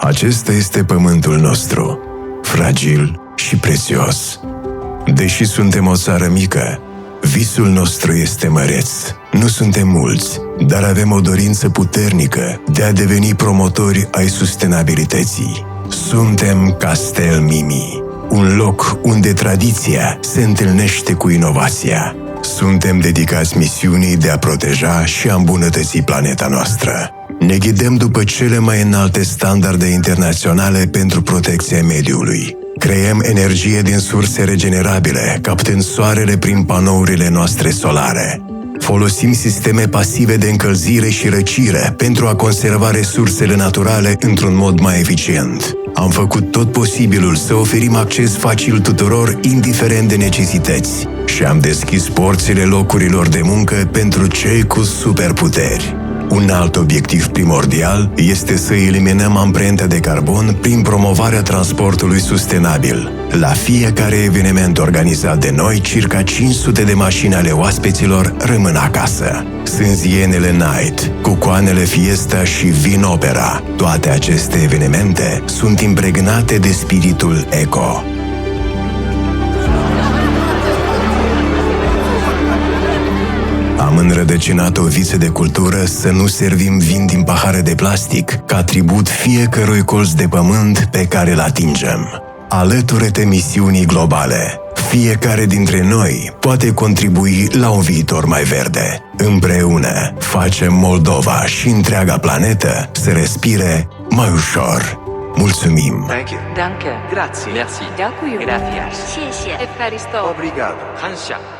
Acesta este pământul nostru, fragil și prețios. Deși suntem o țară mică, visul nostru este măreț. Nu suntem mulți, dar avem o dorință puternică de a deveni promotori ai sustenabilității. Suntem Castel Mimi, un loc unde tradiția se întâlnește cu inovația. Suntem dedicați misiunii de a proteja și a îmbunătăți planeta noastră. Ne ghidăm după cele mai înalte standarde internaționale pentru protecția mediului. Creăm energie din surse regenerabile, captând soarele prin panourile noastre solare. Folosim sisteme pasive de încălzire și răcire pentru a conserva resursele naturale într-un mod mai eficient. Am făcut tot posibilul să oferim acces facil tuturor, indiferent de necesități, și am deschis porțile locurilor de muncă pentru cei cu superputeri. Un alt obiectiv primordial este să eliminăm amprenta de carbon prin promovarea transportului sustenabil. La fiecare eveniment organizat de noi, circa 500 de mașini ale oaspeților rămân acasă. Sânzienele Night, cucoanele Fiesta și Vin Opera, toate aceste evenimente sunt impregnate de spiritul eco. Am înrădăcinat o viță de cultură să nu servim vin din pahare de plastic, ca tribut fiecărui colț de pământ pe care îl atingem. Alătură-te misiunii globale. Fiecare dintre noi poate contribui la un viitor mai verde. Împreună facem Moldova și întreaga planetă să respire mai ușor. Mulțumim! Thank you. Danke. Grazie. Merci. Дякую. Gracias. 谢谢. Evharisto. Obrigado. Hansha.